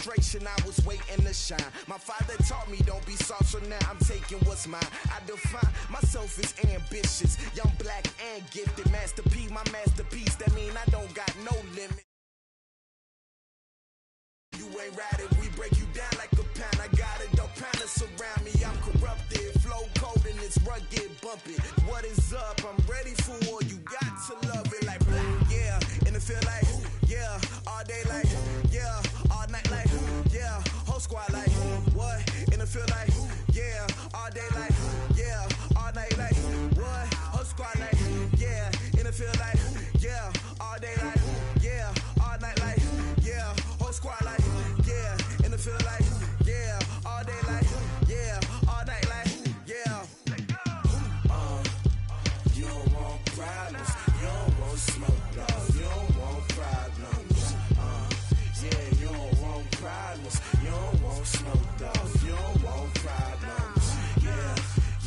concentration, I was waiting to shine. My father taught me don't be soft, so now I'm taking what's mine. I define myself as ambitious, young, black, and gifted. Master P, my masterpiece, that mean I don't got no limit. You ain't ride it, we break you down like a pound. I got a dope pounder surround me, I'm corrupted. Flow cold and it's rugged, bumpy. What is up? I'm ready for war, you got to love it like black, yeah. And it feel like, yeah, all day like, yeah, all night like, yeah, whole squad like, what? And it feel like, yeah, all day like, yeah, all night like, what? Whole squad like, yeah, and it feel like, yeah, all day like, yeah, all night like, yeah, whole squad like, yeah, and it feel like, yeah, all day like, yeah, all night like, yeah. You don't want problems, you don't want smoke, dog, you don't want problems. Yeah, you don't want problems, you don't want smoke, dog, you don't want problems.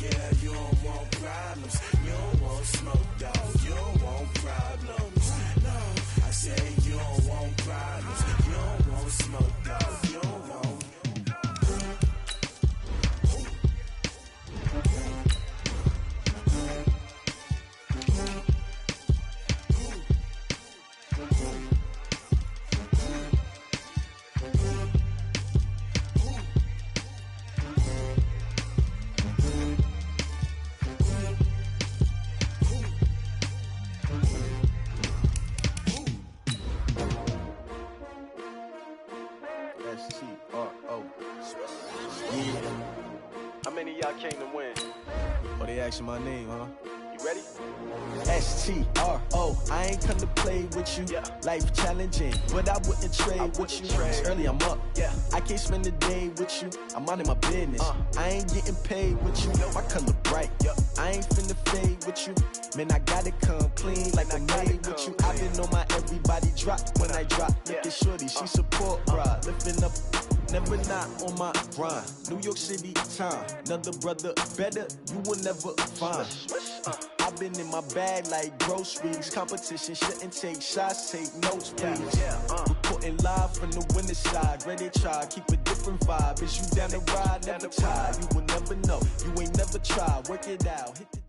Yeah, you don't want problems, you don't want smoke, dog, you don't want problems. No, I say you don't want problems, you don't want smoke, dog, you don't want. S-T-R-O. How many of y'all came to win? Oh, they asking my name, huh? You ready? S-T-R-O. I ain't come to play with you. Yeah. Life challenging, but I wouldn't trade with you. It's early, I'm up. Yeah. I can't spend the day with you. I'm minding my business. I ain't getting paid with you. My color bright. Yep. I ain't finna fade with you. Man, I gotta come clean like I made with you. I've been on my everybody drop when I drop. Look at shorty, she support ride. Lifting up, never not on my grind. New York City time. Another brother better, you will never find. I've been in my bag like groceries. Competition shouldn't take shots, take notes, please. Reporting live from the winner side. Ready to try, keep a different vibe. Is you down the ride, never tired. You will never know, you ain't never tried. Work it out, hit the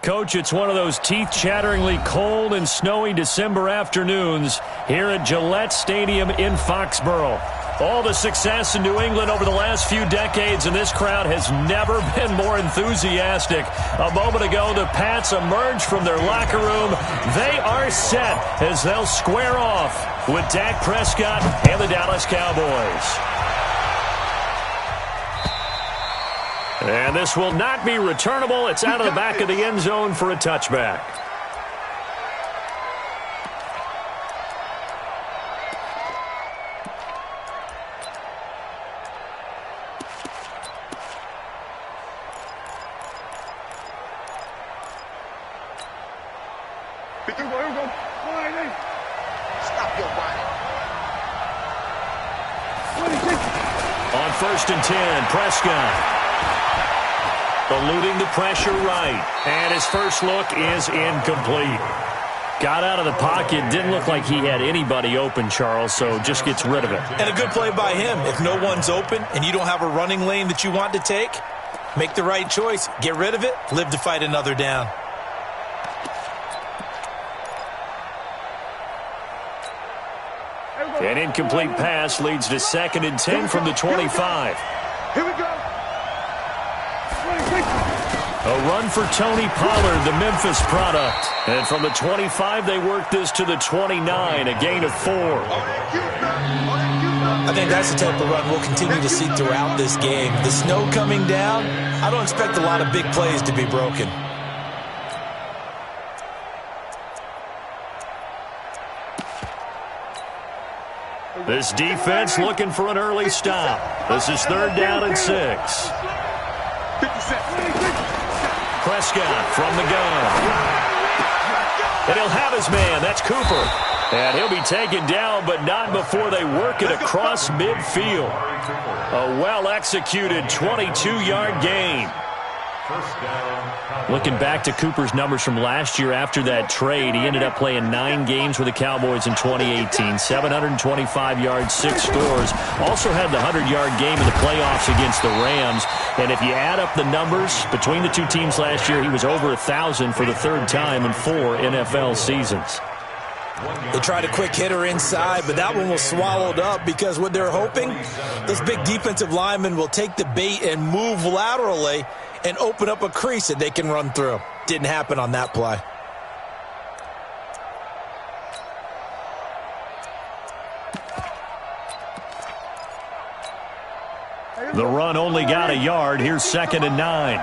Coach, it's one of those teeth-chatteringly cold and snowy December afternoons here at Gillette Stadium in Foxborough. All the success in New England over the last few decades, and this crowd has never been more enthusiastic. A moment ago, the Pats emerged from their locker room. They are set as they'll square off with Dak Prescott and the Dallas Cowboys. And this will not be returnable. It's out of the back of the end zone for a touchback. Stop your whining. On 1st and 10, Prescott. Eluding the pressure right. And his first look is incomplete. Got out of the pocket. Didn't look like he had anybody open, Charles, so just gets rid of it. And a good play by him. If no one's open and you don't have a running lane that you want to take, make the right choice. Get rid of it. Live to fight another down. An incomplete pass leads to 2nd and 10 from the 25. Here we go. A run for Tony Pollard, the Memphis product. And from the 25, they work this to the 29, a gain of 4. I think that's the type of run we'll continue to see throughout this game. The snow coming down, I don't expect a lot of big plays to be broken. This defense looking for an early stop. This is 3rd down and 6. Prescott from the gun. And he'll have his man. That's Cooper. And he'll be taken down, but not before they work it across midfield. A well-executed 22-yard gain. Looking back to Cooper's numbers from last year after that trade, he ended up playing 9 games with the Cowboys in 2018, 725 yards, 6 scores. Also had the 100-yard game in the playoffs against the Rams. And if you add up the numbers between the two teams last year, he was over 1,000 for the third time in 4 NFL seasons. They tried a quick hitter inside, but that one was swallowed up because what they're hoping, those big defensive linemen will take the bait and move laterally and open up a crease that they can run through. Didn't happen on that play. The run only got a yard. Here's 2nd and 9.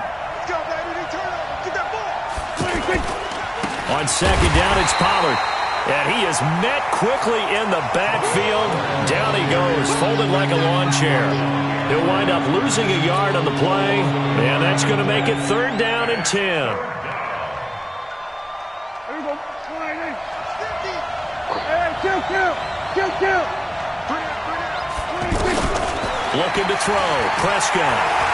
On 2nd down, it's Pollard. And he is met quickly in the backfield. Down he goes, folded like a lawn chair. He'll wind up losing a yard on the play, and that's going to make it 3rd down and 10. Looking to throw, Prescott.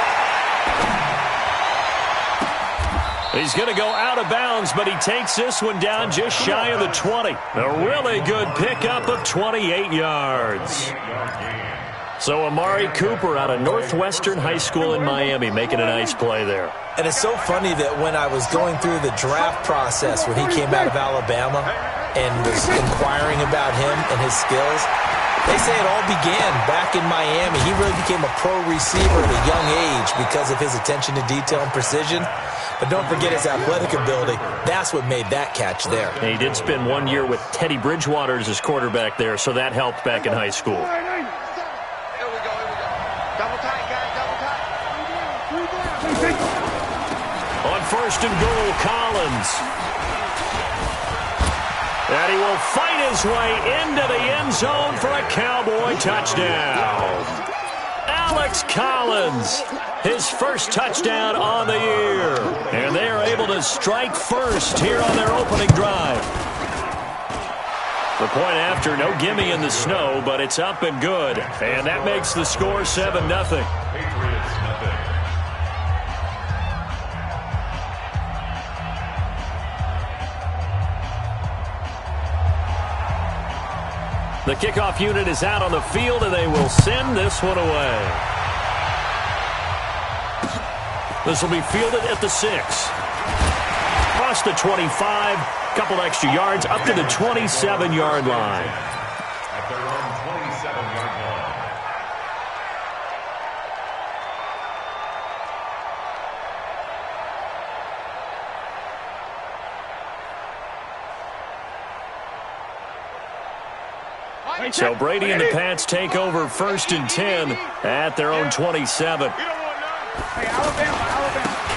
He's going to go out of bounds, but he takes this one down just shy of the 20. A really good pickup of 28 yards. So Amari Cooper out of Northwestern High School in Miami making a nice play there. And it's so funny that when I was going through the draft process when he came out of Alabama and was inquiring about him and his skills, they say it all began back in Miami. He really became a pro receiver at a young age because of his attention to detail and precision. But don't forget his athletic ability. That's what made that catch there. And he did spend 1 year with Teddy Bridgewater as his quarterback there, so that helped back in high school. Here we go. Double tight, guys, double tight. On 1st and goal, Collins. And he will fight his way into the end zone for a Cowboy touchdown. Alex Collins, his first touchdown on the year. And they are able to strike first here on their opening drive. The point after, no gimme in the snow, but it's up and good. And that makes the score 7-0. The kickoff unit is out on the field, and they will send this one away. This will be fielded at the 6. Across the 25, couple extra yards, up to the 27-yard line. At their own 27-yard line. So Brady and the Pats take over 1st and 10 at their own 27.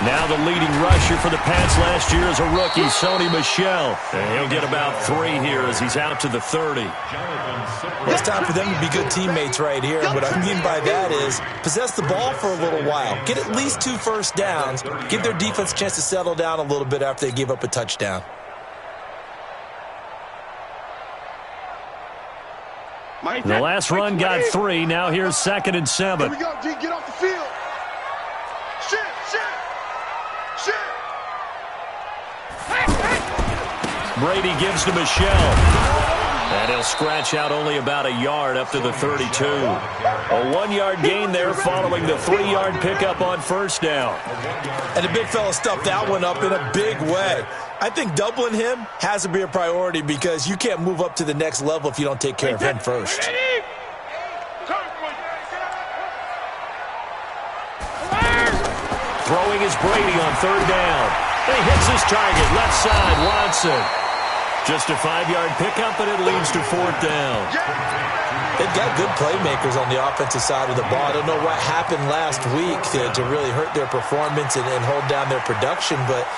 Now the leading rusher for the Pats last year is a rookie, Sony Michel. And he'll get about 3 here as he's out to the 30. Well, it's time for them to be good teammates right here. And what I mean by that is possess the ball for a little while. Get at least 2 first downs. Give their defense a chance to settle down a little bit after they give up a touchdown. The last run got 3. Now here's 2nd and 7. Here we go, G. Get off the field. Shit. Brady gives to Michel. And he'll scratch out only about a yard up to the 32. A 1-yard gain there following the 3-yard pickup on 1st down. And the big fella stuffed that one up in a big way. I think doubling him has to be a priority because you can't move up to the next level if you don't take care of him first. Throwing is Brady on 3rd down. And he hits his target, left side, Watson. Just a 5-yard pickup, and it leads to 4th down. They've got good playmakers on the offensive side of the ball. I don't know what happened last week to really hurt their performance and hold down their production, but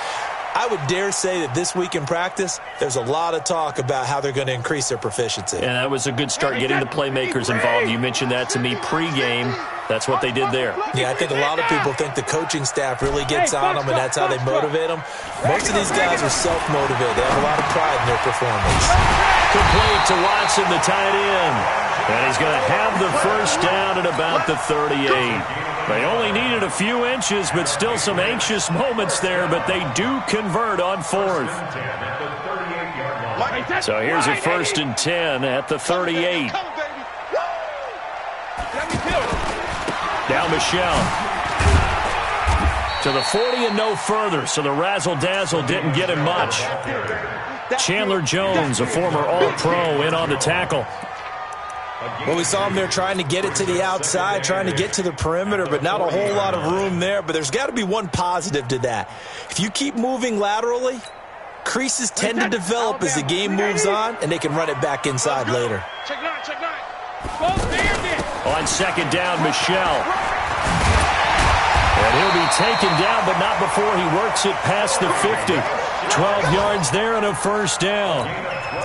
I would dare say that this week in practice, there's a lot of talk about how they're going to increase their proficiency. And that was a good start getting the playmakers involved. You mentioned that to me pregame. That's what they did there. Yeah, I think a lot of people think the coaching staff really gets on them, and that's how they motivate them. Most of these guys are self-motivated. They have a lot of pride in their performance. Complete to Watson, the tight end. And he's going to have the first down at about the 38. They only needed a few inches, but still some anxious moments there, but they do convert on fourth. So here's a 1st and 10 at the 38. Now Michelle. To the 40 and no further, so the razzle-dazzle didn't get him much. Chandler Jones, a former All-Pro, in on the tackle. Well, we saw him there trying to get it to the outside, trying to get to the perimeter, but not a whole lot of room there. But there's got to be one positive to that. If you keep moving laterally, creases tend to develop as the game moves on, and they can run it back inside later. On 2nd down, Michelle. And he'll be taken down, but not before he works it past the 50. 12 yards there and a 1st down.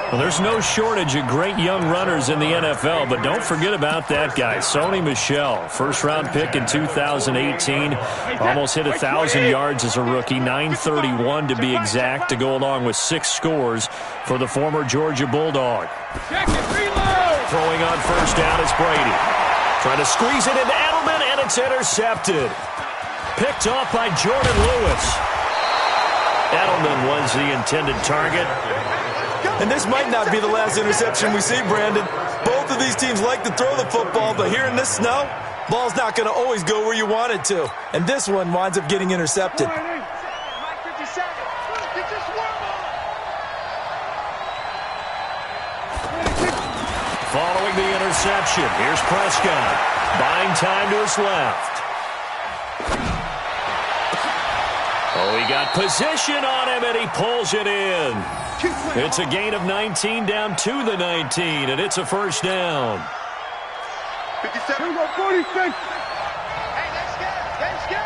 Well, there's no shortage of great young runners in the NFL, but don't forget about that guy, Sony Michel. 1st-round pick in 2018. Almost hit 1,000 yards as a rookie, 931 to be exact, to go along with 6 scores for the former Georgia Bulldog. Throwing on 1st down is Brady. Trying to squeeze it into Edelman, and it's intercepted. Picked off by Jordan Lewis. Edelman was the intended target. And this might not be the last interception we see, Brandon. Both of these teams like to throw the football, but here in this snow, ball's not going to always go where you want it to. And this one winds up getting intercepted. Following the interception, here's Prescott. Buying time to his left. Oh, he got position on him, and he pulls it in. It's a gain of 19 down to the 19, and it's a 1st down. 57. 46. Hey, let's go.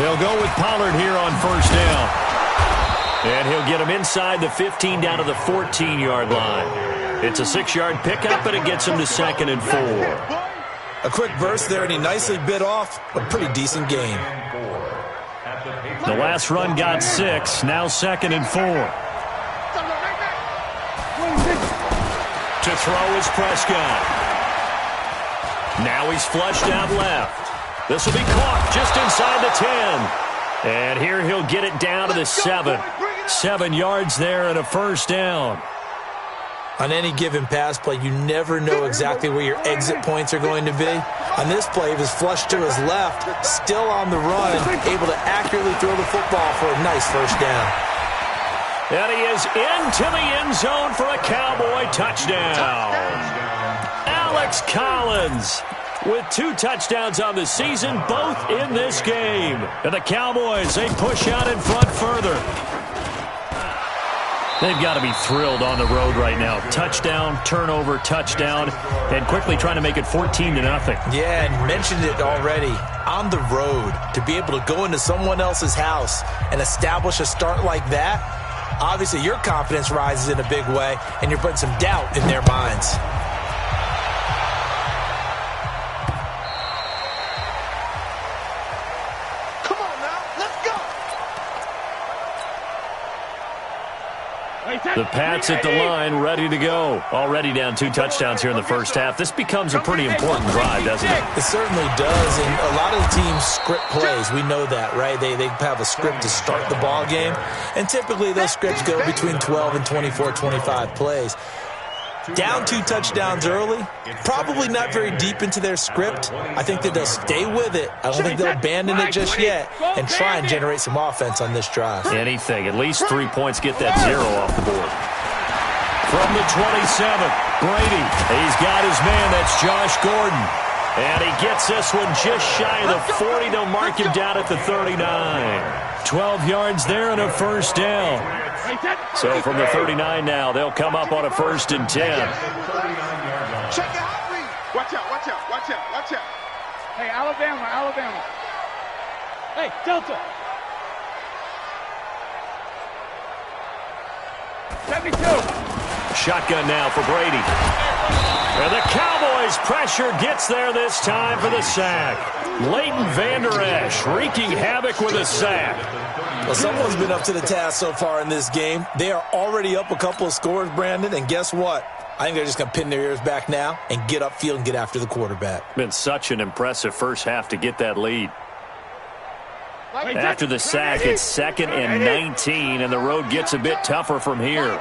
They'll go with Pollard here on 1st down. And he'll get him inside the 15 down to the 14-yard line. It's a 6-yard pickup, and it gets him to 2nd and 4. A quick burst there, and he nicely bit off a pretty decent gain. The last run got 6, now 2nd and 4. To throw is Prescott. Now he's flushed out left. This will be caught just inside the 10. And here he'll get it down to the 7. 7 yards there and a 1st down. On any given pass play, you never know exactly where your exit points are going to be. On this play, he was flushed to his left, still on the run, able to accurately throw the football for a nice 1st down. And he is into the end zone for a Cowboy touchdown. Alex Collins with 2 touchdowns on the season, both in this game. And the Cowboys, they push out in front further. They've got to be thrilled on the road right now. Touchdown, turnover, touchdown, and quickly trying to make it 14-0. Yeah, and mentioned it already. On the road, to be able to go into someone else's house and establish a start like that, obviously your confidence rises in a big way, and you're putting some doubt in their minds. The Pats at the line, ready to go. Already down 2 touchdowns here in the first half. This becomes a pretty important drive, doesn't it? It certainly does, and a lot of the teams script plays. We know that, right? They have a script to start the ball game, and typically those scripts go between 12 and 24, 25 plays. Down 2 touchdowns early, probably not very deep into their script. I think that they'll stay with it. I don't think they'll abandon it just yet and try and generate some offense on this drive. Anything. At least 3 points, get that 0 off the board. From the 27, Brady. He's got his man. That's Josh Gordon. And he gets this one just shy of the 40. They'll mark him down at the 39. 12 yards there and a 1st down. So from the 39 now, they'll come up on a 1st and 10. Check it out, read. Watch out, watch out, watch out, watch out. Hey, Alabama. Hey, Delta. 72. Shotgun now for Brady. And the Cowboys' pressure gets there this time for the sack. Leighton Vander Esch wreaking havoc with a sack. Well, someone's been up to the task so far in this game. They are already up a couple of scores, Brandon, and guess what? I think they're just going to pin their ears back now and get upfield and get after the quarterback. Been such an impressive first half to get that lead. After the sack, it's 2nd and 19, and the road gets a bit tougher from here.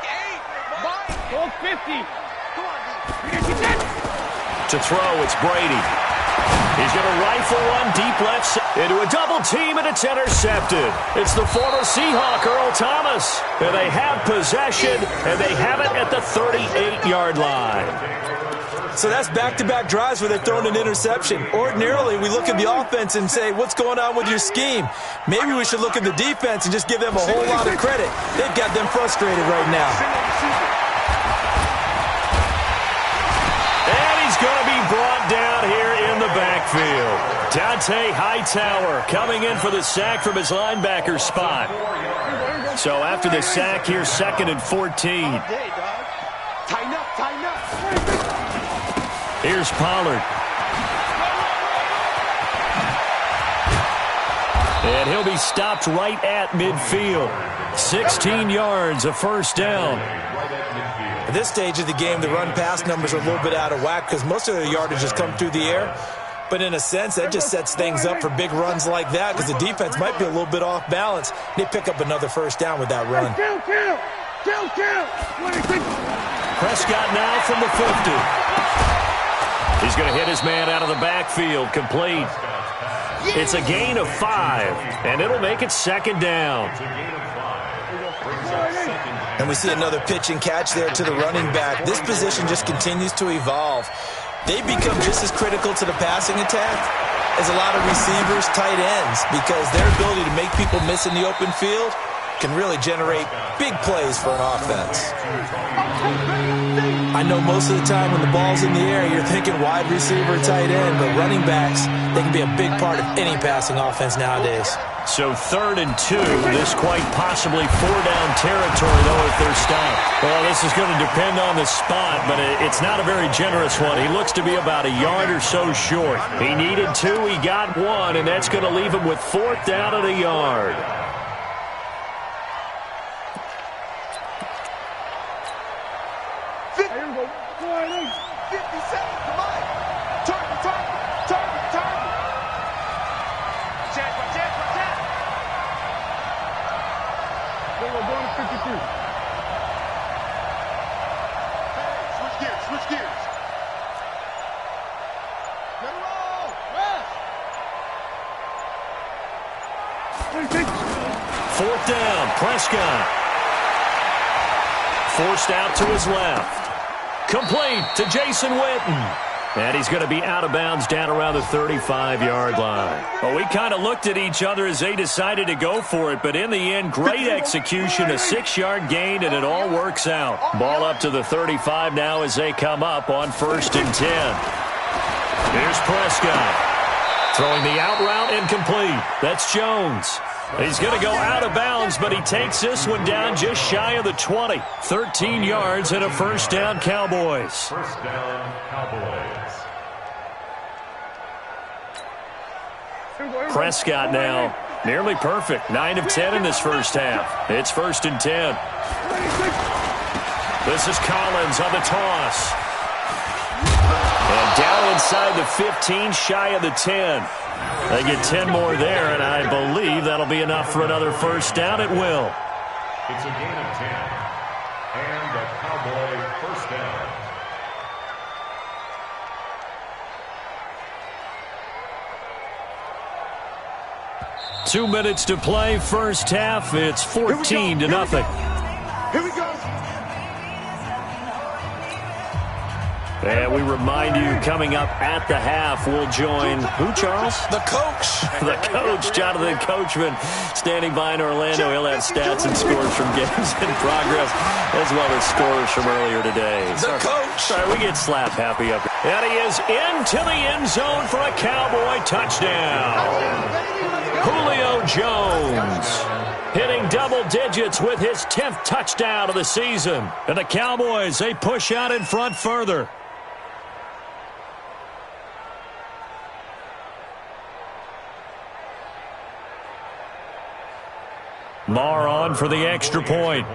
To throw, it's Brady. He's going to rifle one deep left into a double team, and it's intercepted. It's the former Seahawk, Earl Thomas. And they have possession, and they have it at the 38-yard line. So that's back-to-back drives where they've thrown an interception. Ordinarily, we look at the offense and say, what's going on with your scheme? Maybe we should look at the defense and just give them a whole lot of credit. They've got them frustrated right now. And he's going to be brought down here in the backfield. Dante Hightower coming in for the sack from his linebacker spot. So after the sack, here's 2nd and 14. Here's Pollard. And he'll be stopped right at midfield. 16 yards, a first down. At this stage of the game, the run-pass numbers are a little bit out of whack because most of the yardage has come through the air. But in a sense, that just sets things up for big runs like that because the defense might be a little bit off balance. They pick up another first down with that run. Prescott now from the 50. He's going to hit his man out of the backfield, complete. It's a gain of 5, and it'll make it 2nd down. And we see another pitch and catch there to the running back. This position just continues to evolve. They become just as critical to the passing attack as a lot of receivers, tight ends, because their ability to make people miss in the open field can really generate big plays for an offense. I know most of the time when the ball's in the air, you're thinking wide receiver, tight end, but running backs, they can be a big part of any passing offense nowadays. So 3rd and 2, this quite possibly 4-down territory, though, if they're stopped. Well, this is going to depend on the spot, but it's not a very generous one. He looks to be about a yard or so short. He needed 2, he got 1, and that's going to leave him with 4th down at a yard. Fourth down, Prescott. Forced out to his left. Complete to Jason Witten. And he's going to be out of bounds down around the 35-yard line. Well, we kind of looked at each other as they decided to go for it, but in the end, great execution, a 6-yard gain, and it all works out. Ball up to the 35 now as they come up on 1st and 10. Here's Prescott. Throwing the out route incomplete. That's Jones. He's going to go out of bounds, but he takes this one down just shy of the 20. 13 yards and a first down, Cowboys. First down, Cowboys. Prescott now nearly perfect. 9 of 10 in this first half. It's 1st and 10. This is Collins on the toss. And down inside the 15, shy of the 10. They get 10 more there, and I believe that'll be enough for another first down. It will. It's a gain of 10. And a Cowboy first down. Two minutes to play, first half. It's 14 to nothing. Here we go. And we remind you, coming up at the half, we'll join who, Charles? The coach. The coach, Jonathan Coachman, standing by in Orlando. He'll have stats and scores from games in progress, as well as scores from earlier today. The coach. Sorry, we get slap happy up. And he is into the end zone for a Cowboy touchdown. Julio Jones hitting double digits with his 10th touchdown of the season. And the Cowboys, they push out in front further. Marr on for the extra point.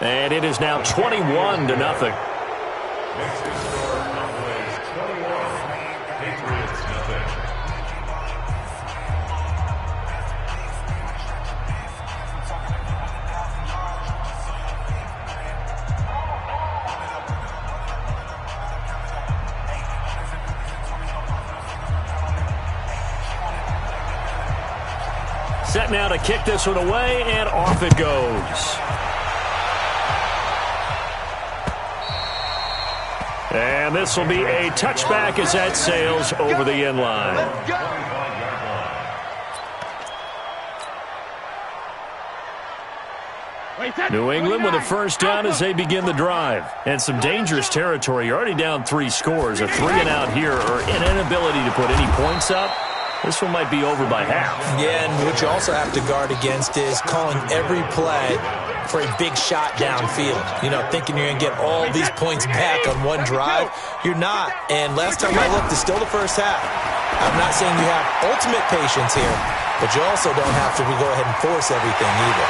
And it is now 21-0. Next to score, Cowboys 21, Patriots nothing. Set now to kick this one away, and off it goes. And this will be a touchback as that sails over the end line. New England with a first down as they begin the drive. And some dangerous territory. You're already down 3 scores. A 3-and-out here, or an inability to put any points up. This one might be over by half. Yeah, and what you also have to guard against is calling every play for a big shot downfield. You know, thinking you're going to get all these points back on one drive. You're not. And last time I looked, it's still the first half. I'm not saying you have ultimate patience here, but you also don't have to go ahead and force everything either.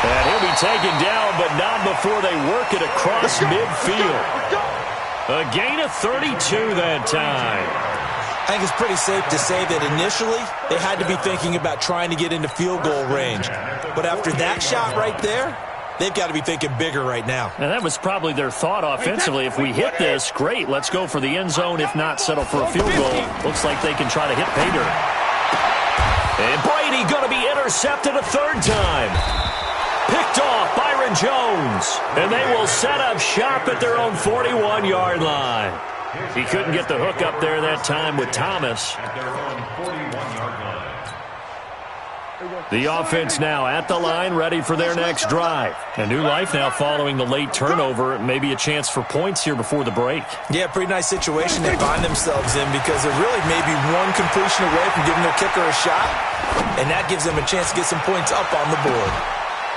And he'll be taken down, but not before they work it across midfield. A gain of 32 that time. I think it's pretty safe to say that initially they had to be thinking about trying to get into field goal range. But after that shot right there, they've got to be thinking bigger right now. And that was probably their thought offensively. If we hit this, great, let's go for the end zone. If not, settle for a field goal. Looks like they can try to hit pay dirt. And Brady going to be intercepted a third time. Picked off Byron Jones. And they will set up shop at their own 41-yard line. He couldn't get the hook up there that time with Thomas. The offense now at the line, ready for their next drive. A new life now following the late turnover. Maybe a chance for points here before the break. Yeah, pretty nice situation they find themselves in because they're really maybe one completion away from giving their kicker a shot. And that gives them a chance to get some points up on the board.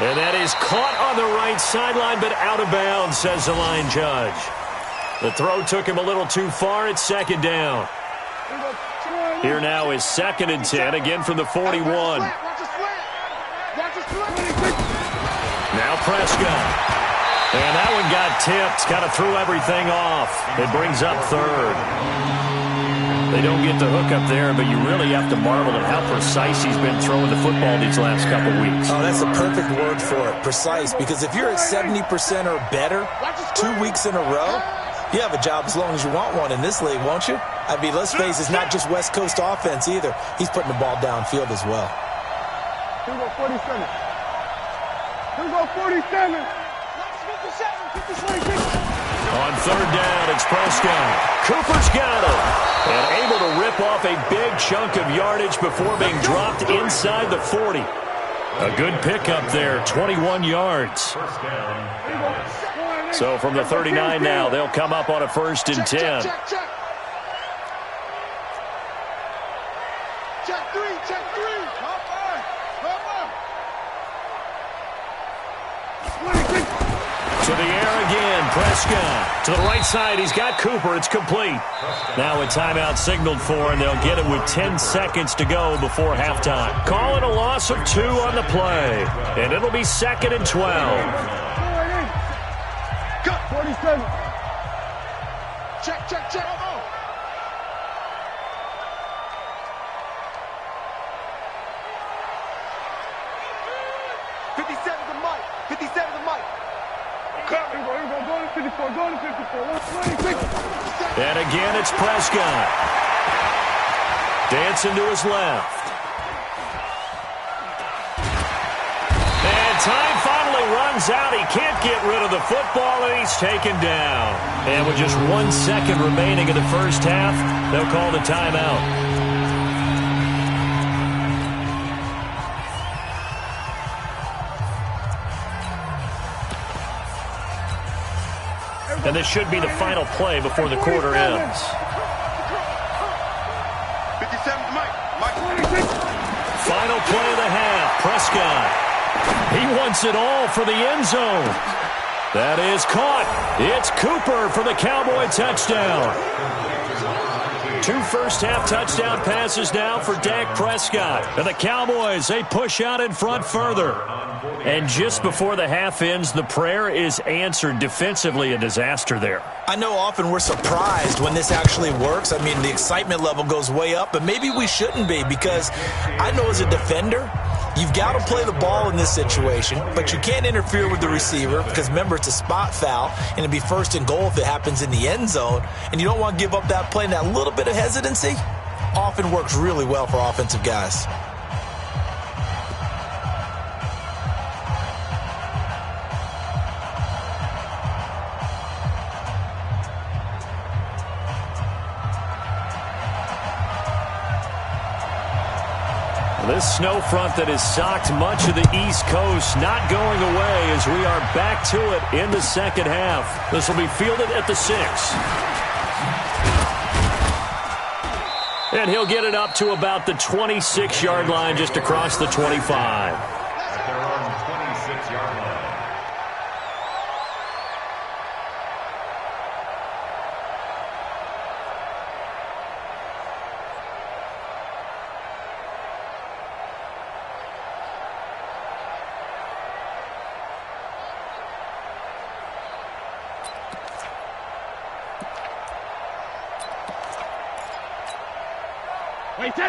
And that is caught on the right sideline, but out of bounds, says the line judge. The throw took him a little too far. It's second down. Here now is 2nd and 10, again from the 41. Now Prescott. And that one got tipped. Kind of threw everything off. It brings up 3rd. They don't get the hook up there, but you really have to marvel at how precise he's been throwing the football these last couple weeks. Oh, that's a perfect word for it, precise. Because if you're at 70% or better 2 weeks in a row, you have a job as long as you want one in this league, won't you? I mean, let's face it, it's not just West Coast offense either. He's putting the ball downfield as well. Here we go, 47. Here we go, 47. 57. On 3rd down, it's Prescott. Cooper's got it. And able to rip off a big chunk of yardage before being dropped inside the 40. A good pickup there, 21 yards. So from the 39 now, they'll come up on a 1st and 10. Check 3, check 3. Come on. To the air again, Prescott. To the right side, he's got Cooper. It's complete. Now a timeout signaled for, and they'll get it with 10 seconds to go before halftime. Calling a loss of 2 on the play, and it'll be 2nd and 12. Cut. 47. Check. 57 to Mike. 57 to Mike. Cut. Here we go. Go to 54. And again, it's Prescott. Dancing to his left. And time finally runs out. He can't get rid of the football, and he's taken down. And with just 1 second remaining in the first half, they'll call the timeout. And this should be the final play before the quarter ends. 57, Mike. Final play of the half. Prescott. He wants it all for the end zone. That is caught. It's Cooper for the Cowboy touchdown. 2 first-half touchdown passes now for Dak Prescott. And the Cowboys, they push out in front further. And just before the half ends, the prayer is answered. Defensively, a disaster there. I know often we're surprised when this actually works. I mean, the excitement level goes way up, but maybe we shouldn't be, because I know as a defender, you've got to play the ball in this situation, but you can't interfere with the receiver because, remember, it's a spot foul, and it'd be 1st and goal if it happens in the end zone, and you don't want to give up that play. And that little bit of hesitancy often works really well for offensive guys. This snow front that has socked much of the East Coast not going away as we are back to it in the second half. This will be fielded at the 6. And he'll get it up to about the 26-yard line, just across the 25. At their own 26-yard line.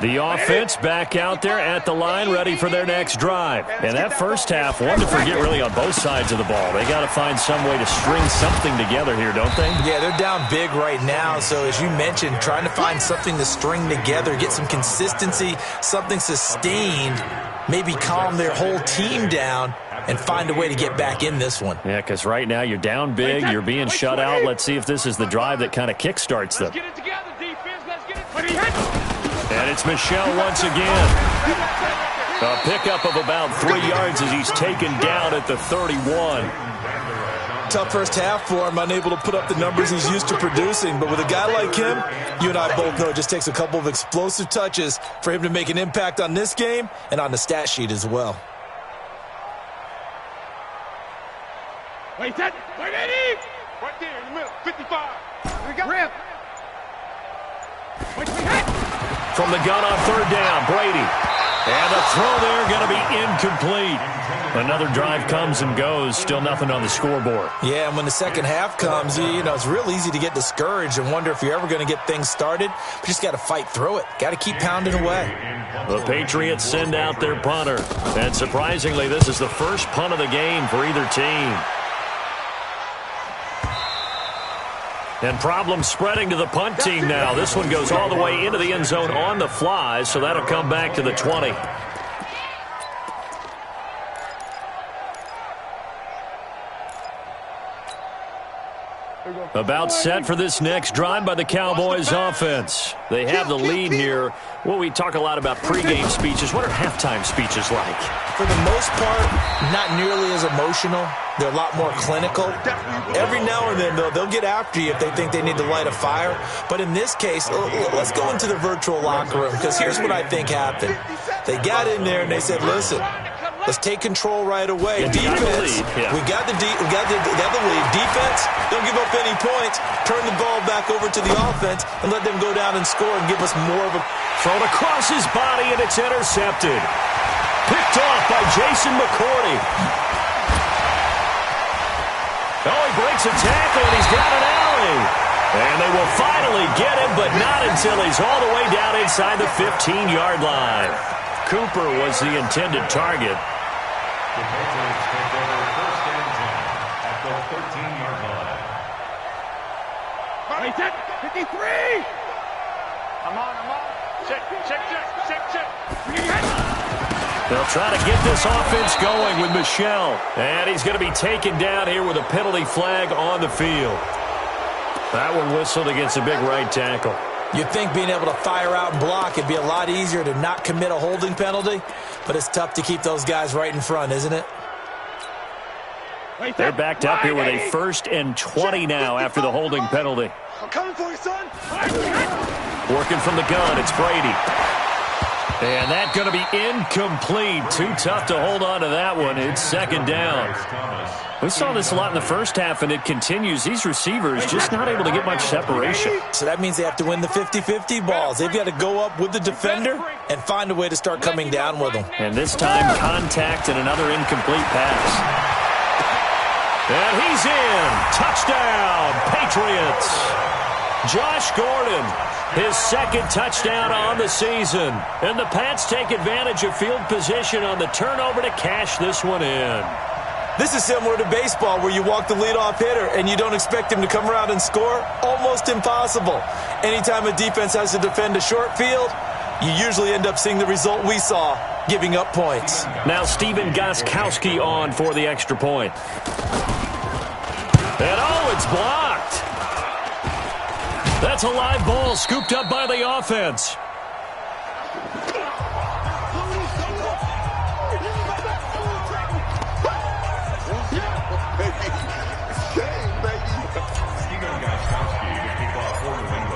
The offense back out there at the line, ready for their next drive. And that first half, one to forget really on both sides of the ball. They got to find some way to string something together here, don't they? Yeah, they're down big right now. So as you mentioned, trying to find something to string together, get some consistency, something sustained, maybe calm their whole team down and find a way to get back in this one. Yeah, because right now you're down big, you're being shut out. Let's see if this is the drive that kind of kickstarts them. Let's get it together, defense. Let's get it. And it's Michel once again. A pickup of about 3 yards as he's taken down at the 31. Tough first half for him, unable to put up the numbers he's used to producing. But with a guy like him, you and I both know it just takes a couple of explosive touches for him to make an impact on this game and on the stat sheet as well. Wait, Eddie! Right there in the middle, 55. We got Rip. From the gun on 3rd down, Brady. And the throw there going to be incomplete. Another drive comes and goes. Still nothing on the scoreboard. Yeah, and when the second half comes, you know, it's real easy to get discouraged and wonder if you're ever going to get things started. But you just got to fight through it. Got to keep pounding away. The Patriots send out their punter. And surprisingly, this is the first punt of the game for either team. And problems spreading to the punt team now. This one goes all the way into the end zone on the fly, so that'll come back to the 20. About set for this next drive by the Cowboys offense. They have the lead here. Well, we talk a lot about pregame speeches. What are halftime speeches like? For the most part, not nearly as emotional. They're a lot more clinical. Every now and then, though, they'll get after you if they think they need to light a fire. But in this case, let's go into the virtual locker room, because here's what I think happened. They got in there and they said, listen, let's take control right away. Defense, we got the lead. Defense, don't give up any points. Turn the ball back over to the offense and let them go down and score and give us more of a... Thrown across his body, and it's intercepted. Picked off by Jason McCourty. Oh, he breaks a tackle, and he's got an alley. And they will finally get him, but not until he's all the way down inside the 15-yard line. Cooper was the intended target. The Patriots take over 1st and 10 at the 13-yard line. Wait, 53! I'm on. Check. They'll try to get this offense going with Michel. And he's going to be taken down here with a penalty flag on the field. That one whistled against a big right tackle. You'd think being able to fire out and block, it'd be a lot easier to not commit a holding penalty, but it's tough to keep those guys right in front, isn't it? They're backed up here with a 1st and 20 now after the holding penalty. I'm coming for you, son. Working from the gun, it's Brady. And that's going to be incomplete. Too tough to hold on to that one. It's 2nd down. We saw this a lot in the first half, and it continues. These receivers just not able to get much separation. So that means they have to win the 50-50 balls. They've got to go up with the defender and find a way to start coming down with them. And this time, contact and another incomplete pass. And he's in. Touchdown, Patriots. Josh Gordon, his 2nd touchdown on the season. And the Pats take advantage of field position on the turnover to cash this one in. This is similar to baseball where you walk the leadoff hitter and you don't expect him to come around and score. Almost impossible. Anytime a defense has to defend a short field, you usually end up seeing the result we saw, giving up points. Now Stephen Gostkowski on for the extra point. And oh, it's blocked. That's a live ball scooped up by the offense.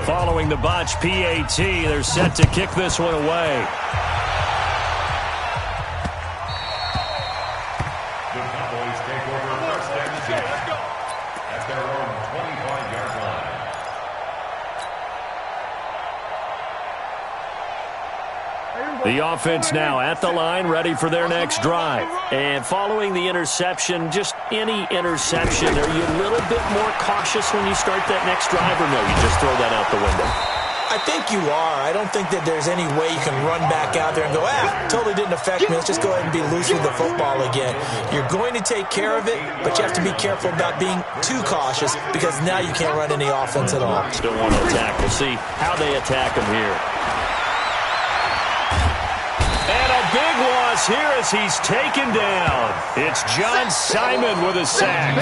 Following the botch PAT, they're set to kick this one away. The Cowboys take over 1st and 10 at their own 25-yard line. The offense now at the line, ready for their next drive. And following the interception, just any interception, are you a little bit more cautious when you start that next drive, or no, you just throw that out the window? I think you are. I don't think that there's any way you can run back out there and go, totally didn't affect me. Let's just go ahead and be loose with the football again. You're going to take care of it, but you have to be careful about being too cautious because now you can't run any offense at all. Still want to attack. We'll see how they attack them here. And a big loss here as he's taken down. It's John Simon with a sack.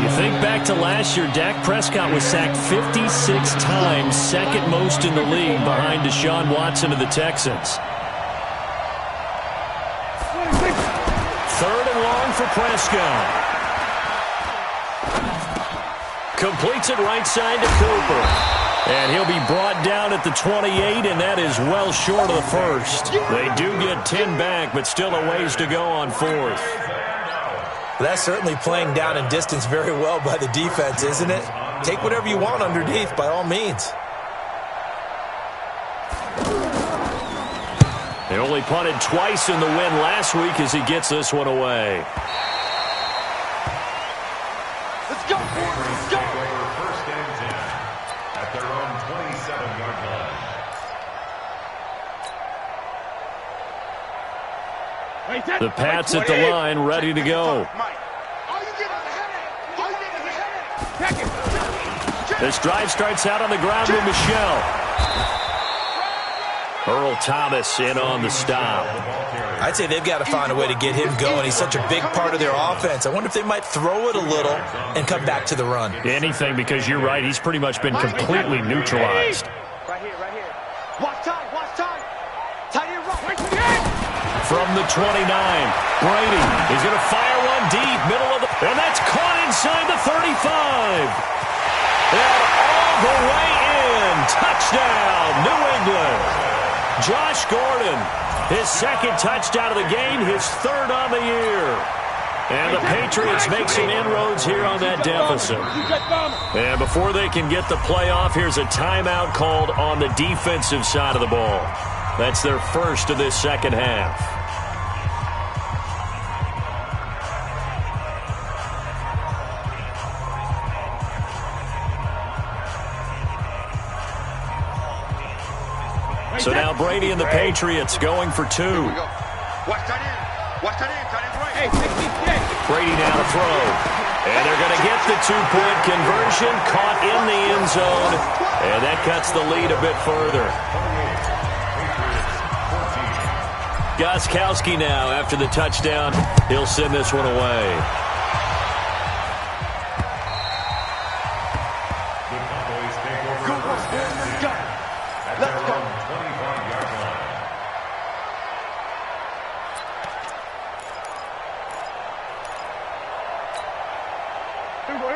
You think back to last year, Dak Prescott was sacked 56 times, 2nd most in the league behind Deshaun Watson of the Texans. 3rd and long for Prescott. Completes it right side to Cooper. And he'll be brought down at the 28, and that is well short of the 1st. They do get 10 back, but still a ways to go on 4th. That's certainly playing down in distance very well by the defense, isn't it? Take whatever you want underneath, by all means. They only punted twice in the win last week as he gets this one away. Let's go, let's go. 1st and 10 at their own 27-yard line. The Pats at the line, ready to go. This drive starts out on the ground with Michelle. Earl Thomas in on the stop. I'd say they've got to find a way to get him going. He's such a big part of their offense. I wonder if they might throw it a little and come back to the run. Anything, because you're right. He's pretty much been completely neutralized. Right here, right here. Watch time, watch time. Tight end rock. From the 29, Brady is going to fire one deep, middle of the... And that's caught inside the 35. And all the way in. Touchdown, New England. Josh Gordon, his 2nd touchdown of the game, his 3rd on the year. And the Patriots make some inroads here on that deficit. And before they can get the play off, here's a timeout called on the defensive side of the ball. That's their 1st of this 2nd half. So now Brady and the Patriots going for 2. Watch that in. Watch that in. Tight end right. Hey, 66. Brady now to throw. And they're going to get the 2-point conversion. Caught in the end zone. And that cuts the lead a bit further. Gostkowski now after the touchdown. He'll send this one away.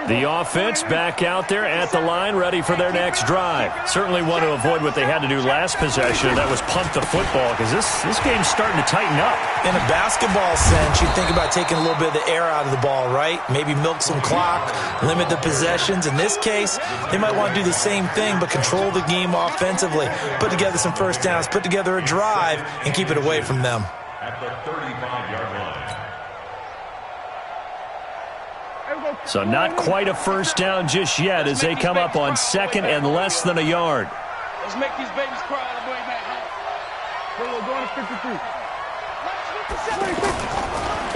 The offense back out there at the line, ready for their next drive. Certainly want to avoid what they had to do last possession, and that was punt the football, because this game's starting to tighten up. In a basketball sense, you think about taking a little bit of the air out of the ball, right? Maybe milk some clock, limit the possessions. In this case, they might want to do the same thing, but control the game offensively. Put together some first downs, put together a drive, and keep it away from them. At the 35-yard line. So not quite a first down just yet as they come up on second and less than a yard. Let's make these babies cry on the way back home. Going to 53.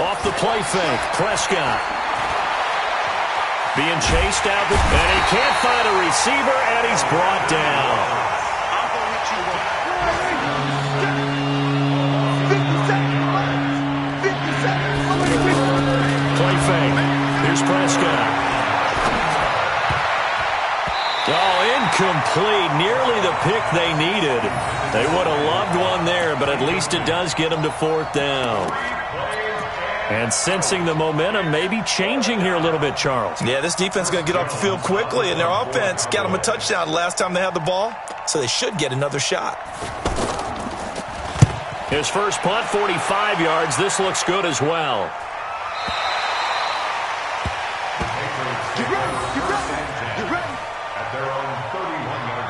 Off the play fake, Prescott. Being chased out, and he can't find a receiver, and he's brought down. Play fake. Here's Prescott. Oh, incomplete. Nearly the pick they needed. They would have loved one there, but at least it does get them to fourth down. And sensing the momentum maybe changing here a little bit, Charles. Yeah, this defense is going to get off the field quickly, and their offense got them a touchdown last time they had the ball, so they should get another shot. His first punt, 45 yards. This looks good as well. At their own 31-yard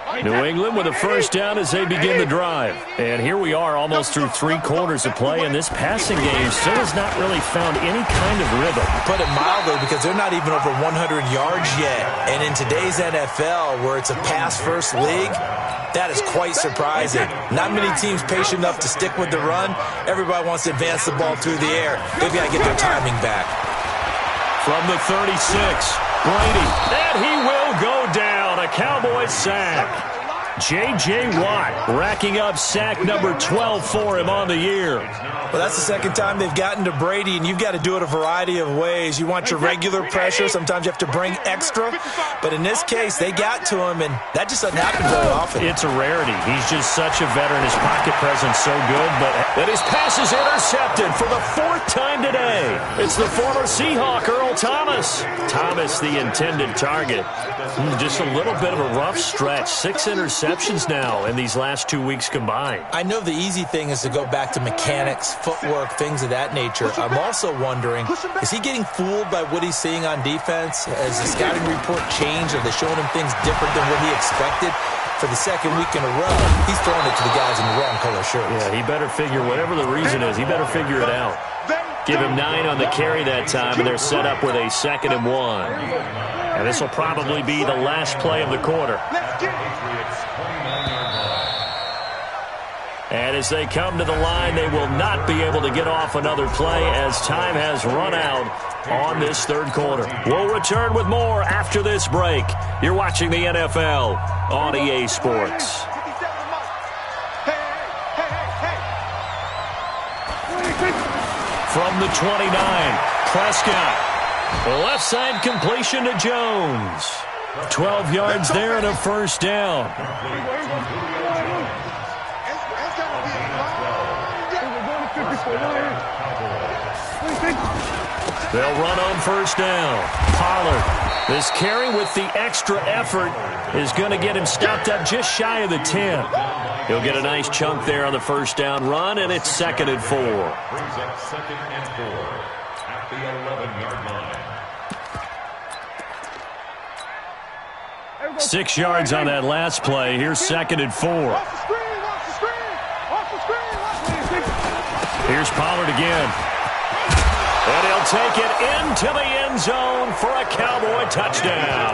line. New England with a first down as they begin the drive. And here we are almost through 3 quarters of play, and this passing game still has not really found any kind of rhythm. Put it mildly, because they're not even over 100 yards yet. And in today's NFL, where it's a pass-first league, that is quite surprising. Not many teams patient enough to stick with the run. Everybody wants to advance the ball through the air. They've got to get their timing back. From the 36, Brady, and he will go down. A Cowboys sack. J.J. Watt racking up sack number 12 for him on the year. Well, that's the second time they've gotten to Brady, and you've got to do it a variety of ways. You want your regular pressure. Sometimes you have to bring extra. But in this case, they got to him, and that just doesn't happen very often. It's a rarity. He's just such a veteran. His pocket presence so good, but his pass is intercepted for the 4th time today. It's the former Seahawk, Earl Thomas. Thomas, the intended target. Just a little bit of a rough stretch. 6 interceptions now in these last 2 weeks combined. I know the easy thing is to go back to mechanics, footwork, things of that nature. I'm also wondering, is he getting fooled by what he's seeing on defense? Has the scouting report changed? Are they showing him things different than what he expected? For the second week in a row, he's throwing it to the guys in the wrong color shirts. Yeah, he better figure, whatever the reason is, he better figure it out. Give him 9 on the carry that time, and they're set up with a 2nd and 1. And this will probably be the last play of the quarter. And as they come to the line, they will not be able to get off another play as time has run out on this 3rd quarter. We'll return with more after this break. You're watching the NFL on EA Sports. From the 29, Prescott. Left side completion to Jones. 12 yards there and a first down. They'll run on first down. Pollard. This carry with the extra effort is going to get him stopped up just shy of the 10. He'll get a nice chunk there on the first down run, and it's 2nd and 4. Brings up 2nd and 4 at the 11-yard line. 6 yards on that last play. Here's 2nd and 4. Here's Pollard again. And he'll take it into the end zone for a Cowboy touchdown.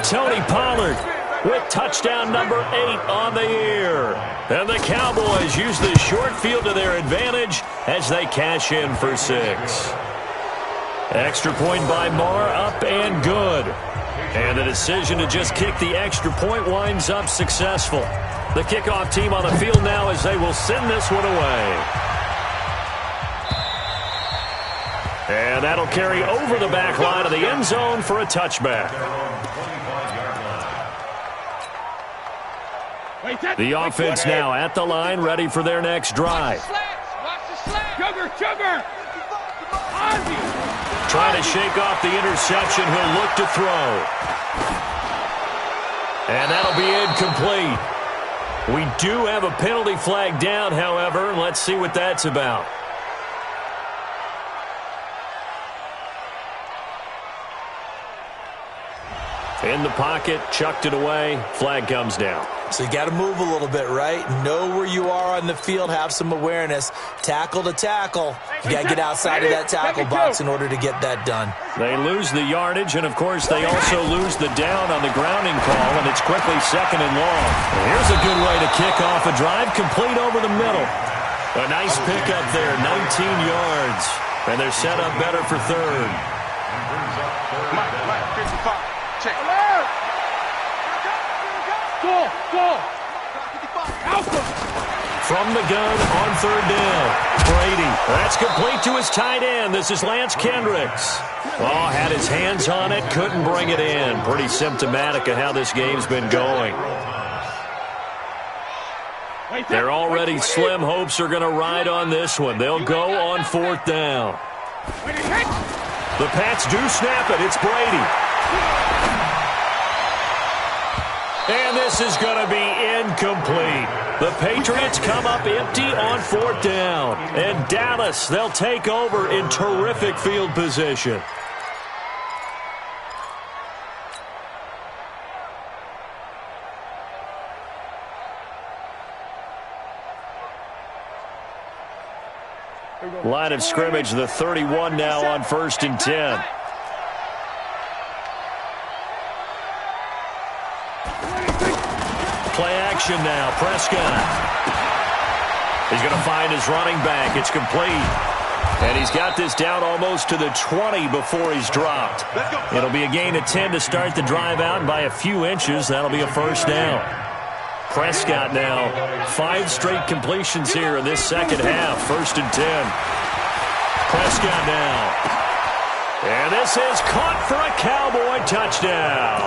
Tony Pollard with touchdown number 8 on the year. And the Cowboys use the short field to their advantage as they cash in for 6. Extra point by Marr, up and good. And the decision to just kick the extra point winds up successful. The kickoff team on the field now as they will send this one away. And that'll carry over the back line of the end zone for a touchback. The offense now at the line, ready for their next drive. Sugar! Trying to shake off the interception. He'll look to throw. And that'll be incomplete. We do have a penalty flag down, however. Let's see what that's about. In the pocket, chucked it away. Flag comes down. So you got to move a little bit, right? Know where you are on the field. Have some awareness. Tackle to tackle. You got to get outside of that tackle box in order to get that done. They lose the yardage, and, of course, they also lose the down on the grounding call, and it's quickly 2nd and long. Here's a good way to kick off a drive, complete over the middle. A nice pickup there, 19 yards. And they're set up better for 3rd. Mike, 55. Check. Go! From the gun on 3rd down. Brady. That's complete to his tight end. This is Lance Kendricks. Oh, had his hands on it, couldn't bring it in. Pretty symptomatic of how this game's been going. Their already slim hopes are going to ride on this one. They'll go on 4th down. The Pats do snap it. It's Brady. And this is going to be incomplete. The Patriots come up empty on 4th down. And Dallas, they'll take over in terrific field position. Line of scrimmage, the 31 now on 1st and 10. Play action now. Prescott. He's going to find his running back. It's complete. And he's got this down almost to the 20 before he's dropped. It'll be a gain of 10 to start the drive out, and by a few inches, that'll be a 1st down. Prescott now, 5 straight completions here in this 2nd half. 1st and 10. Prescott now. And this is caught for a Cowboy touchdown.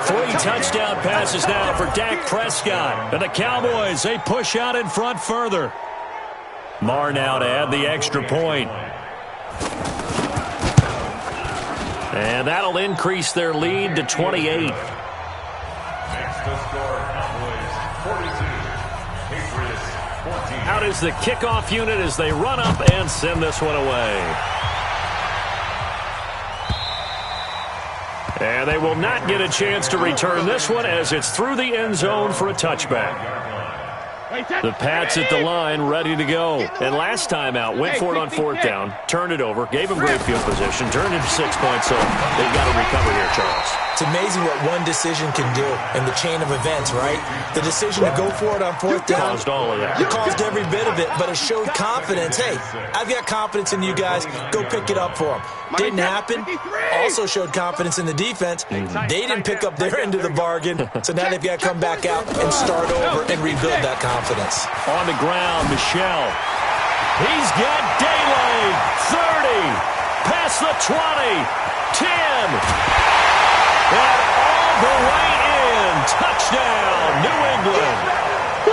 3 touchdown passes now for Dak Prescott. And the Cowboys, they push out in front further. Marr now to add the extra point. And that'll increase their lead to 28. Next to score, Cowboys 42, Patriots 14. Out is the kickoff unit as they run up and send this one away. And they will not get a chance to return this one as it's through the end zone for a touchback. The Pats at the line, ready to go. And last time out, went for it on 4th down, turned it over, gave him great field position, turned it to 6 points, so they've got to recover here, Charles. It's amazing what one decision can do in the chain of events, right? The decision to go for it on 4th down. Caused all of that. It caused every bit of it, but it showed confidence. Hey, I've got confidence in you guys. Go pick it up for them. Didn't happen. Also showed confidence in the defense. They didn't pick up their end of the bargain, so now they've got to come back out and start over and rebuild that confidence. On the ground, Michelle. He's got daylight. 30. Past the 20. 10. And all the way in. Touchdown, New England.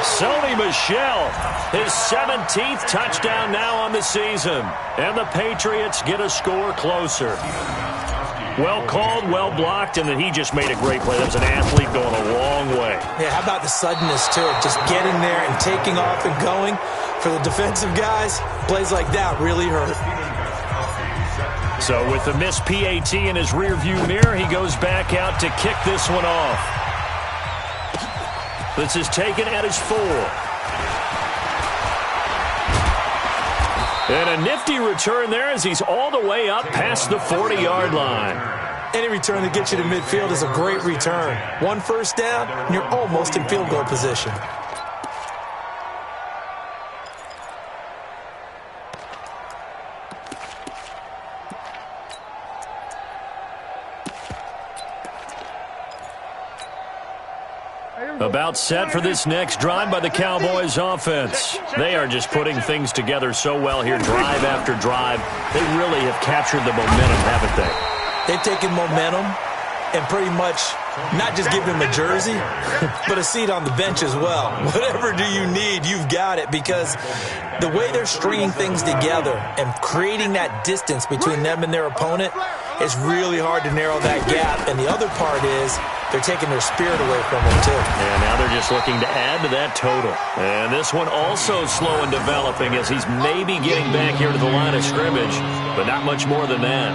Sony Michel, his 17th touchdown now on the season. And the Patriots get a score closer. Well called, well blocked, and then he just made a great play. That was an athlete going a long way. Yeah, how about the suddenness to it? Just getting there and taking off and going. For the defensive guys, plays like that really hurt. So with the missed PAT in his rearview mirror, he goes back out to kick this one off. This is taken at his 4. And a nifty return there as he's all the way up past the 40-yard line. Any return that gets you to midfield is a great return. 1 first down, and you're almost in field goal position. About set for this next drive by the Cowboys offense. They are just putting things together so well here, drive after drive. They really have captured the momentum, haven't they? They've taken momentum, and pretty much not just give him a jersey, but a seat on the bench as well. Whatever do you need, you've got it, because the way they're stringing things together and creating that distance between them and their opponent, it's really hard to narrow that gap. And the other part is they're taking their spirit away from them, too. And now they're just looking to add to that total. And this one also slow in developing as he's maybe getting back here to the line of scrimmage, but not much more than that.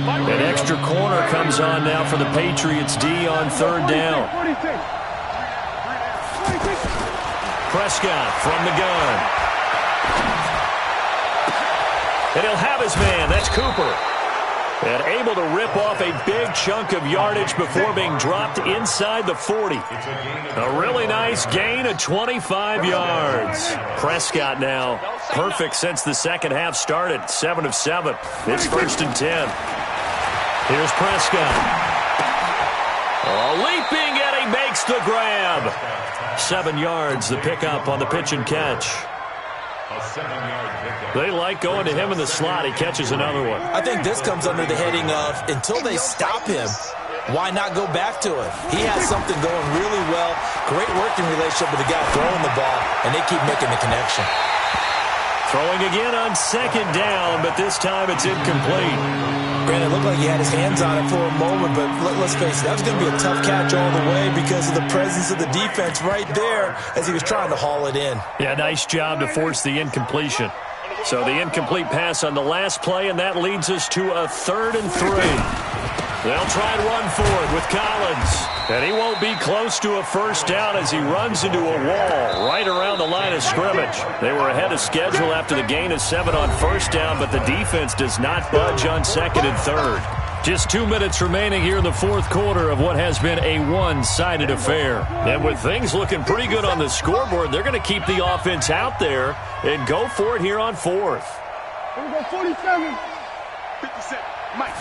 An extra corner comes on now for the Patriots D on third down. Prescott from the gun. And he'll have his man. That's Cooper. And able to rip off a big chunk of yardage before being dropped inside the 40. A really nice gain of 25 yards. Prescott now perfect since the second half started. 7 of 7. It's 1st and 10. Here's Prescott. Leaping, and he makes the grab. 7 yards, the pickup on the pitch and catch. They like going to him in the slot. He catches another one. I think this comes under the heading of, until they stop him, why not go back to it? He has something going really well. Great working relationship with the guy throwing the ball, and they keep making the connection. Throwing again on second down, but this time it's incomplete. Granted, it looked like he had his hands on it for a moment, but let's face it, that was going to be a tough catch all the way because of the presence of the defense right there as he was trying to haul it in. Yeah, nice job to force the incompletion. So the incomplete pass on the last play, and that leads us to a 3rd and 3. They'll try and run for it with Collins. And he won't be close to a first down as he runs into a wall right around the line of scrimmage. They were ahead of schedule after the gain of 7 on first down, but the defense does not budge on 2nd and 3rd. Just 2 minutes remaining here in the 4th quarter of what has been a one-sided affair. And with things looking pretty good on the scoreboard, they're going to keep the offense out there and go for it here on 4th. Here we go, 47. 57. Mike,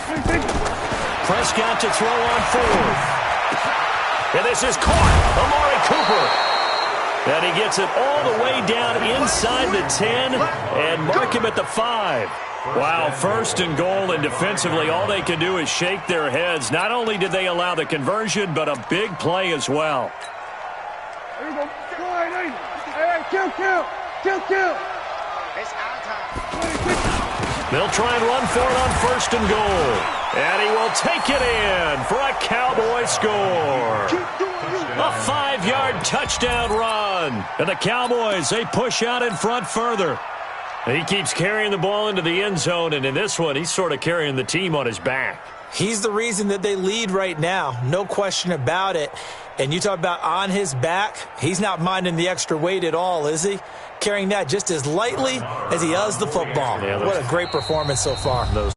Prescott to throw on 4th. And this is caught. Amari Cooper. And he gets it all the way down inside the 10 and mark him at the 5. Wow, 1st and goal, and defensively all they can do is shake their heads. Not only did they allow the conversion, but a big play as well. Here we go. Hey, kill. It's our time. They'll try and run for it on 1st and goal. And he will take it in for a Cowboy score. A 5-yard touchdown run. And the Cowboys, they push out in front further. He keeps carrying the ball into the end zone, and in this one, he's sort of carrying the team on his back. He's the reason that they lead right now, no question about it. And you talk about on his back, he's not minding the extra weight at all, is he? Carrying that just as lightly as he does the football. Yeah, what a great performance so far. Those